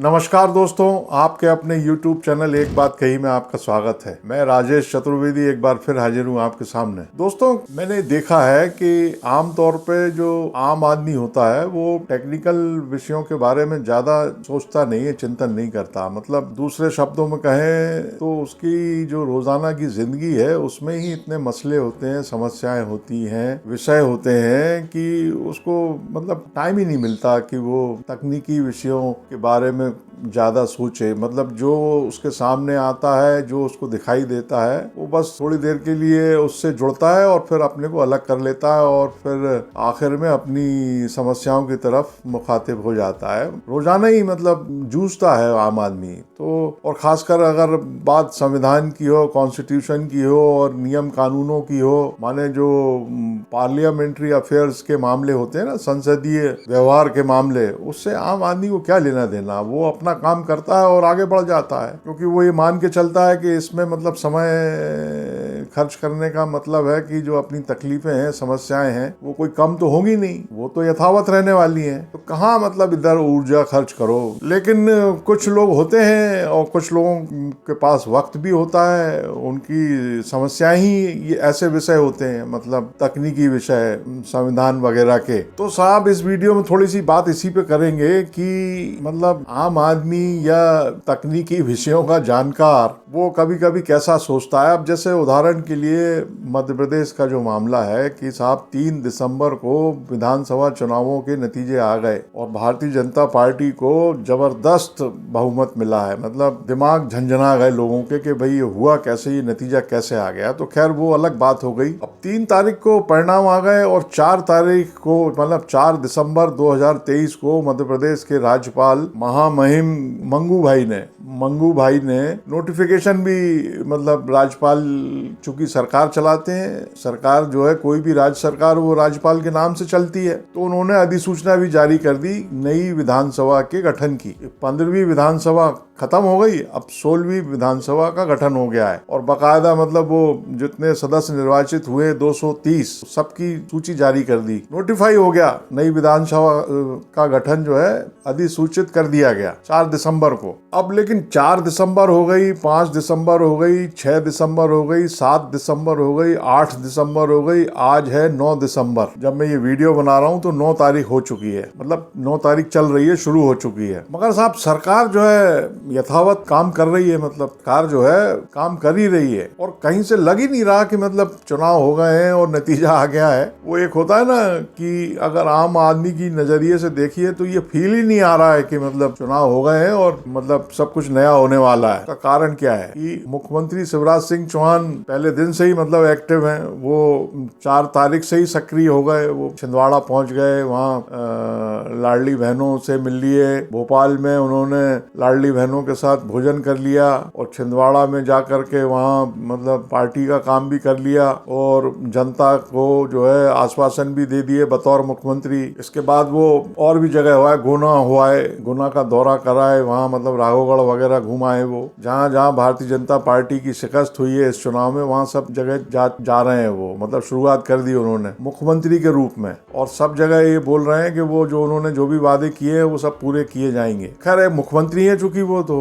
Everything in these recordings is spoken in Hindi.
नमस्कार दोस्तों, आपके अपने YouTube चैनल एक बात कही में आपका स्वागत है। मैं राजेश चतुर्वेदी एक बार फिर हाजिर हूँ आपके सामने। दोस्तों, मैंने देखा है कि आमतौर पे जो आम आदमी होता है वो टेक्निकल विषयों के बारे में ज्यादा सोचता नहीं है, चिंतन नहीं करता। मतलब दूसरे शब्दों में कहें तो उसकी जो रोजाना की जिंदगी है उसमें ही इतने मसले होते हैं, समस्याएं होती हैं, विषय होते हैं कि उसको मतलब टाइम ही नहीं मिलता कि वो तकनीकी विषयों के बारे में ज्यादा सोचे। मतलब जो उसके सामने आता है, जो उसको दिखाई देता है, वो बस थोड़ी देर के लिए उससे जुड़ता है और फिर अपने को अलग कर लेता है और फिर आखिर में अपनी समस्याओं की तरफ मुखातिब हो जाता है। रोजाना ही मतलब जूझता है आम आदमी तो। और खासकर अगर बात संविधान की हो, कॉन्स्टिट्यूशन की हो और नियम कानूनों की हो, माने जो पार्लियामेंट्री अफेयर्स के मामले होते हैं ना, संसदीय व्यवहार के मामले, उससे आम आदमी को क्या लेना देना। वो अपना काम करता है और आगे बढ़ जाता है, क्योंकि वो ये मान के चलता है कि इसमें मतलब समय खर्च करने का मतलब है कि जो अपनी तकलीफें हैं, समस्याएं हैं, वो कोई कम तो होंगी नहीं, वो तो यथावत रहने वाली हैं। तो कहाँ मतलब इधर ऊर्जा खर्च करो। लेकिन कुछ लोग होते हैं और कुछ लोगों के पास वक्त भी होता है, उनकी समस्याएं ही ये ऐसे विषय होते हैं, मतलब तकनीकी विषय, संविधान वगैरह के। तो साहब, इस वीडियो में थोड़ी सी बात इसी पे करेंगे कि मतलब आम आदमी या तकनीकी विषयों का जानकार वो कभी कभी कैसा सोचता है। अब जैसे उदाहरण के लिए मध्य प्रदेश का जो मामला है कि साहब 3 दिसंबर को विधानसभा चुनावों के नतीजे आ गए और भारतीय जनता पार्टी को जबरदस्त बहुमत मिला है। मतलब दिमाग झंझना गए लोगों के कि भाई ये हुआ कैसे, ये नतीजा कैसे आ गया। तो खैर वो अलग बात हो गई। अब 3 तारीख को परिणाम आ गए और 4 तारीख को मतलब 4 दिसंबर 2023 को मध्य प्रदेश के राज्यपाल महामहिम मंगू भाई ने नोटिफिकेशन भी, मतलब राज्यपाल चूंकि सरकार चलाते हैं, सरकार जो है कोई भी राज्य सरकार वो राज्यपाल के नाम से चलती है, तो उन्होंने अधिसूचना भी जारी कर दी नई विधानसभा के गठन की। 15वीं विधानसभा खत्म हो गई, अब 16वीं विधानसभा का गठन हो गया है और बाकायदा मतलब वो जितने सदस्य निर्वाचित हुए 230 सबकी सूची जारी कर दी, नोटिफाई हो गया। नई विधानसभा का गठन जो है अधिसूचित कर दिया गया 4 दिसंबर को। अब लेकिन 4 दिसंबर हो गई, 5 दिसंबर हो गई, 6 दिसंबर हो गई, 7 दिसंबर हो गई, 8 दिसंबर हो गई, आज है 9 दिसंबर। जब मैं ये वीडियो बना रहा हूँ तो 9 तारीख हो चुकी है, मतलब 9 तारीख चल रही है, शुरू हो चुकी है। मगर साहब सरकार जो है यथावत काम कर रही है, मतलब कार जो है काम कर ही रही है और कहीं से लग ही नहीं रहा कि मतलब चुनाव हो गए हैं और नतीजा आ गया है। वो एक होता है ना कि अगर आम आदमी की नजरिए से देखिए तो ये फील ही नहीं आ रहा है कि मतलब चुनाव हो गए हैं और मतलब सब कुछ नया होने वाला है। का कारण क्या है कि मुख्यमंत्री शिवराज सिंह चौहान पहले दिन से ही मतलब एक्टिव हैं। वो 4 तारीख से ही सक्रिय हो गए, वो छिंदवाड़ा पहुंच गए, वहाँ लाडली बहनों से मिल लिए। भोपाल में उन्होंने लाडली बहनों के साथ भोजन कर लिया और छिंदवाड़ा में जा करके वहाँ मतलब पार्टी का काम भी कर लिया और जनता को जो है आश्वासन भी दे दिए बतौर मुख्यमंत्री। इसके बाद वो और भी जगह हुआ है, गुना का दौरा कराए, वहाँ मतलब राघवगढ़ वगैरह घुमाए। वो जहाँ जहाँ भारतीय जनता पार्टी की शिकस्त हुई है इस चुनाव में, वहाँ सब जगह जा रहे हैं। वो मतलब शुरुआत कर दी उन्होंने मुख्यमंत्री के रूप में और सब जगह ये बोल रहे हैं कि वो जो उन्होंने जो भी वादे किए हैं वो सब पूरे किए जाएंगे। खैर मुख्यमंत्री है चूंकि वो तो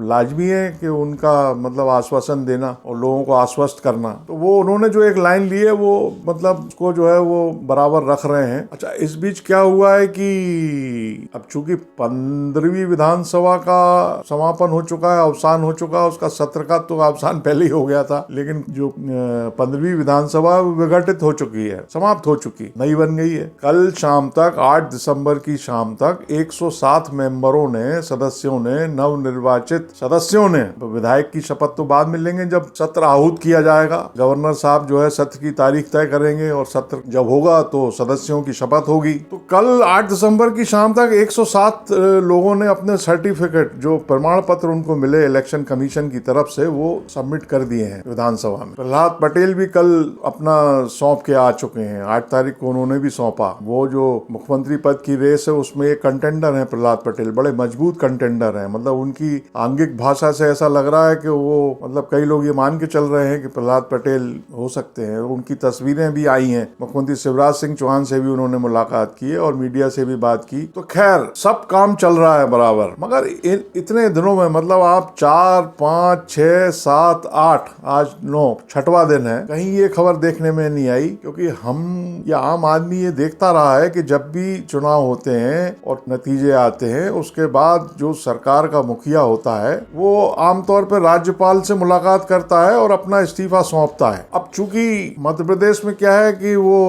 लाजमी है कि उनका मतलब आश्वासन देना और लोगों को आश्वस्त करना। तो वो उन्होंने जो एक लाइन ली है वो मतलब उसको जो है वो बराबर रख रहे हैं। अच्छा, इस बीच क्या हुआ है कि अब चूंकि 15वीं विधानसभा का समापन हो चुका है, अवसान हो चुका है, उसका सत्र का तो अवसान पहले ही हो गया था, लेकिन जो 15वीं विधानसभा विघटित हो चुकी है, समाप्त हो चुकी, नई बन गई है। कल शाम तक 8 दिसंबर की शाम तक 107 मेंबरों ने, सदस्यों ने, नवनिर्वाचित सदस्यों ने, विधायक की शपथ तो बाद में लेंगे जब सत्र आहूत किया जाएगा। गवर्नर साहब जो है सत्र की तारीख तय करेंगे और सत्र जब होगा तो सदस्यों की शपथ होगी। तो कल 8 दिसंबर की शाम तक 107 लोगों ने अपने सर्टिफिकेट, जो प्रमाण पत्र उनको मिले इलेक्शन कमीशन की तरफ से, वो सबमिट कर दिए हैं विधानसभा में। प्रहलाद पटेल भी कल अपना सौंप के आ चुके हैं, 8 तारीख को उन्होंने भी सौंपा। वो जो मुख्यमंत्री पद की रेस है उसमें एक कंटेंडर है प्रहलाद पटेल, बड़े मजबूत कंटेंडर है, मतलब उनकी आंगिक भाषा से ऐसा लग रहा है कि वो मतलब कई लोग ये मान के चल रहे हैं कि प्रहलाद पटेल हो सकते हैं। उनकी तस्वीरें भी आई हैं, मुख्यमंत्री शिवराज सिंह चौहान से भी उन्होंने मुलाकात की है और मीडिया से भी बात की। तो खैर सब काम चल रहा है बराबर, मगर इतने दिनों में मतलब आप 4, 5, 6, 7, 8, आज 9 छठवां दिन है, कहीं ये खबर देखने में नहीं आई। क्योंकि हम या आम आदमी ये देखता रहा है कि जब भी चुनाव होते हैं और नतीजे आते हैं, उसके बाद जो सरकार का मुखिया होता है वो आमतौर पर राज्यपाल से मुलाकात करता है और अपना इस्तीफा सौंपता है। अब चूंकि मध्य प्रदेश में क्या है कि वो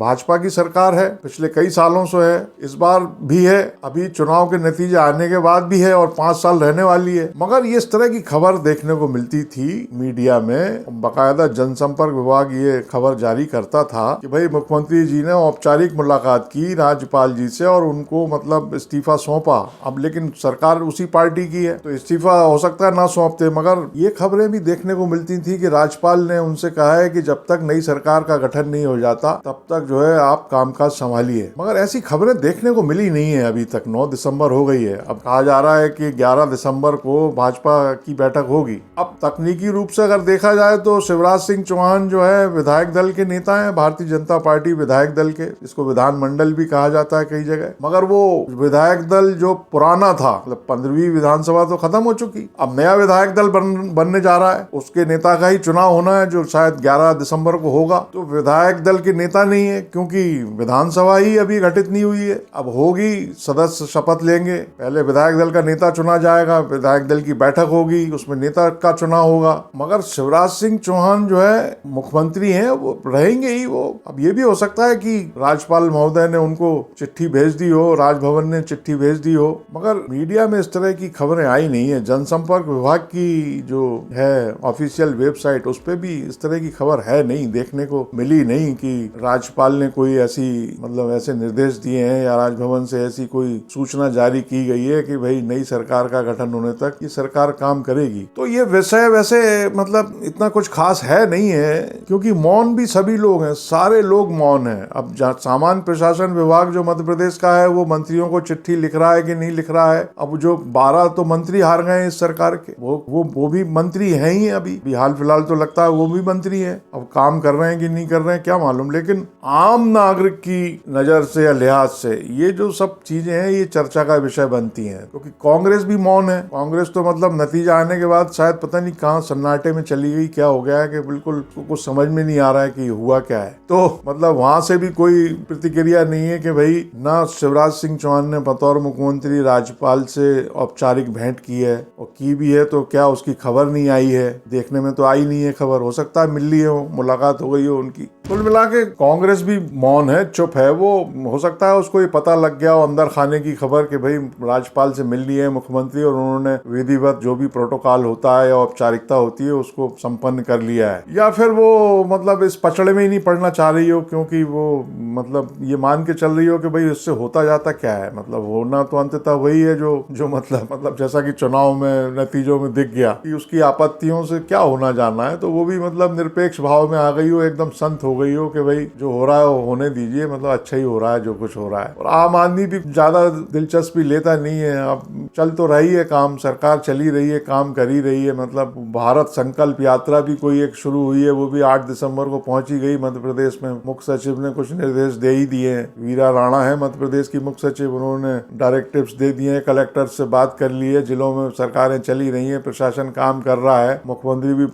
भाजपा की सरकार है, पिछले कई सालों से है, इस बार भी है, अभी चुनाव के नतीजे आने के बाद भी है और 5 साल रहने वाली है। मगर ये इस तरह की खबर देखने को मिलती थी मीडिया में, बाकायदा जनसंपर्क विभाग ये खबर जारी करता था कि भाई मुख्यमंत्री जी ने औपचारिक मुलाकात की राज्यपाल जी से और उनको मतलब इस्तीफा सौंपा। अब लेकिन सरकार उसी पार्टी की है तो इस्तीफा हो सकता है ना सौंपते, मगर ये खबरें भी देखने को मिलती थी कि राज्यपाल ने उनसे कहा है कि जब तक नई सरकार का गठन नहीं हो जाता तब तक जो है आप कामकाज संभालिए। मगर ऐसी खबरें देखने को मिली नहीं है अभी तक। 9 दिसंबर हो गई है, अब कहा जा रहा है कि 11 दिसंबर को भाजपा की बैठक होगी। अब तकनीकी रूप से अगर देखा जाए तो शिवराज सिंह चौहान जो है विधायक दल के नेता हैं, भारतीय जनता पार्टी विधायक दल के, इसको विधानमंडल भी कहा जाता है कई जगह। मगर वो विधायक दल जो पुराना था, मतलब 15वीं विधानसभा तो खत्म हो चुकी, अब नया विधायक दल बनने जा रहा है, उसके नेता का ही चुनाव होना है जो शायद 11 दिसंबर को होगा। तो विधायक दल के नेता नहीं है क्योंकि विधानसभा ही अभी गठित नहीं हुई है। अब होगी, सदस्य शपथ लेंगे, पहले विधायक दल का नेता चुना जाएगा, विधायक दल की बैठक होगी, उसमें नेता का चुनाव होगा। मगर शिवराज सिंह चौहान जो है मुख्यमंत्री हैं, वो रहेंगे ही वो। अब ये भी हो सकता है कि राज्यपाल महोदय ने उनको चिट्ठी भेज दी हो, राजभवन ने चिट्ठी भेज दी हो, मगर मीडिया में इस तरह की खबरें आई नहीं है। जनसंपर्क विभाग की जो है ऑफिशियल वेबसाइट, उस पे भी इस तरह की खबर है नहीं, देखने को मिली नहीं कि राज्यपाल ने कोई ऐसी मतलब ऐसे निर्देश दिए हैं या राजभवन से ऐसी कोई सूचना जारी की गई है कि भाई नई सरकार का गठन होने तक ये सरकार काम करेगी। तो ये विषय वैसे मतलब इतना कुछ खास है नहीं है, क्योंकि मौन भी सभी लोग हैं, सारे लोग मौन हैं। अब सामान्य प्रशासन विभाग जो मध्य प्रदेश का है वो मंत्रियों को चिट्ठी लिख रहा है कि नहीं लिख रहा है। अब जो 12 तो मंत्री हार गए इस सरकार के, वो भी मंत्री हैं ही अभी हाल फिलहाल, तो लगता है वो भी मंत्री हैं। अब काम कर रहे हैं कि नहीं कर रहे हैं क्या मालूम, लेकिन आम नागरिक की नजर से या लिहाज से ये जो सब चीजें हैं ये चर्चा का विषय बनती हैं। क्योंकि कांग्रेस भी मौन है, कांग्रेस तो मतलब नतीजा आने के बाद शायद पता नहीं कहाँ सन्नाटे में चली गई, क्या हो गया है कि बिल्कुल कुछ समझ में नहीं आ रहा है कि हुआ क्या है। तो मतलब वहां से भी कोई प्रतिक्रिया नहीं है कि भाई ना शिवराज सिंह चौहान ने बतौर मुख्यमंत्री राज्यपाल से औपचारिक भेंट की है, और की भी है तो क्या उसकी खबर नहीं आई है, देखने में तो आई नहीं है खबर। हो सकता है मिल ली हो, मुलाकात हो गई हो उनकी। कुल मिला के कांग्रेस भी मौन है, चुप है। वो हो सकता है उसको ये पता लग गया हो अंदर खाने की खबर कि भाई राज्यपाल से मिल ली है मुख्यमंत्री और उन्होंने विधिवत जो भी प्रोटोकॉल होता है या औपचारिकता होती है उसको संपन्न कर लिया है, या फिर वो मतलब इस पचड़े में ही नहीं पड़ना चाह रही हो, क्योंकि वो मतलब ये मान के चल रही हो कि भाई इससे होता जाता क्या है, मतलब होना तो अंततः वही है जो मतलब जैसा कि चुनाव में नतीजों में दिख गया कि उसकी आपत्तियों से क्या होना जाना है। तो वो भी मतलब निरपेक्ष भाव में आ गई हो, एकदम संत हो गई हो कि भाई जो हो रहा है वो होने दीजिए, मतलब अच्छा ही हो रहा है जो कुछ हो रहा है। और आम आदमी भी ज्यादा दिलचस्पी लेता नहीं है। अब चल तो रही है काम, सरकार चली रही है, काम कर ही रही है। मतलब भारत संकल्प यात्रा भी कोई एक शुरू हुई है, वो भी 8 दिसंबर को पहुंची गई मध्य प्रदेश में। मुख्य सचिव ने कुछ निर्देश दे ही दिए हैं। वीरा राणा है मध्य प्रदेश की मुख्य सचिव, उन्होंने डायरेक्टिव्स दे दिए हैं, कलेक्टर से बात कर ली है, जिलों में सरकारें चली रही है, प्रशासन काम कर रहा है, मुख्यमंत्री भी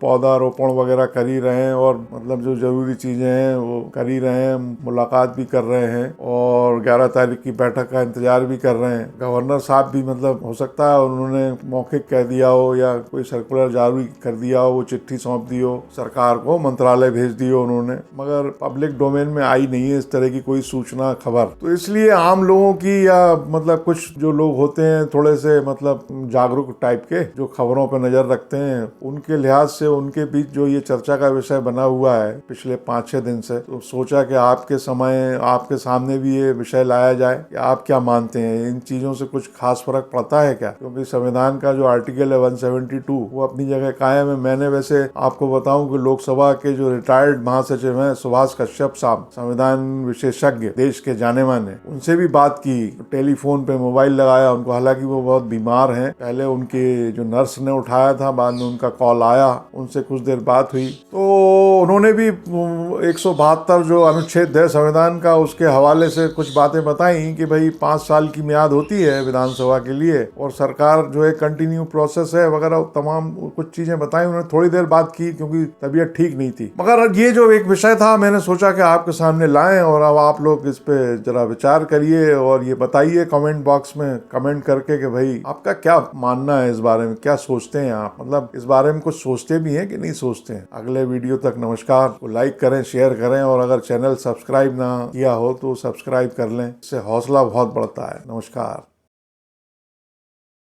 पौधारोपण वगैरह कर ही रहे हैं और मतलब जो जरूरी चीजें हैं वो कर ही रहे हैं, मुलाकात भी कर रहे हैं और 11 तारीख की बैठक का इंतजार भी कर रहे हैं। गवर्नर साहब भी मतलब हो सकता है उन्होंने मौखिक कह दिया हो या कोई सर्कुलर जारी कर दिया हो, वो चिट्ठी सौंप दी हो सरकार को, मंत्रालय भेज दी हो उन्होंने, मगर पब्लिक डोमेन में आई नहीं है इस तरह की कोई सूचना खबर। तो इसलिए आम लोगों की या मतलब कुछ जो लोग होते हैं थोड़े से मतलब जागरूक टाइप के, जो खबरों पर नजर रखते हैं, उनके लिहाज से उनके बीच जो ये चर्चा का विषय बना हुआ है पिछले 5-6 दिन से, तो सोचा कि आपके आपके सामने भी ये विषय लाया जाए कि आप क्या मानते हैं, इन चीजों से कुछ खास फर्क पड़ता है क्या? क्योंकि संविधान का जो आर्टिकल है 172 वो अपनी जगह कायम है। मैंने वैसे आपको बताऊं कि लोकसभा के जो रिटायर्ड महासचिव हैं सुभाष कश्यप साहब, संविधान विशेषज्ञ, देश के जाने माने, उनसे भी बात की, टेलीफोन पे मोबाइल लगाया उनको, हालांकि वो बहुत बीमार हैं। पहले उनके जो नर्स ने उठाया था, बाद में उनका कॉल आया, उनसे कुछ देर बात हुई तो उन्होंने भी 172 जो अनुच्छेद है संविधान का उसके हवाले से कुछ बातें बताई कि भाई 5 साल की मियाद होती है विधानसभा के लिए और सरकार जो है कंटिन्यू प्रोसेस है वगैरह, तमाम कुछ चीजें बताई। उन्होंने थोड़ी देर बात की क्योंकि तबीयत ठीक नहीं थी। मगर ये जो एक विषय था मैंने सोचा कि आपके सामने लाएं और अब आप लोग इस पे जरा विचार करिए और ये बताइए कमेंट बॉक्स में कमेंट करके कि भाई आपका क्या मानना है इस बारे में, क्या सोचते हैं आप, मतलब इस बारे में कुछ सोचते भी हैं कि नहीं सोचते हैं। अगले वीडियो तक नमस्कार। तो लाइक करें, शेयर करें और अगर चैनल सब्सक्राइब ना किया हो तो सब्सक्राइब कर लें, इससे हौसला बहुत बढ़ता है। नमस्कार।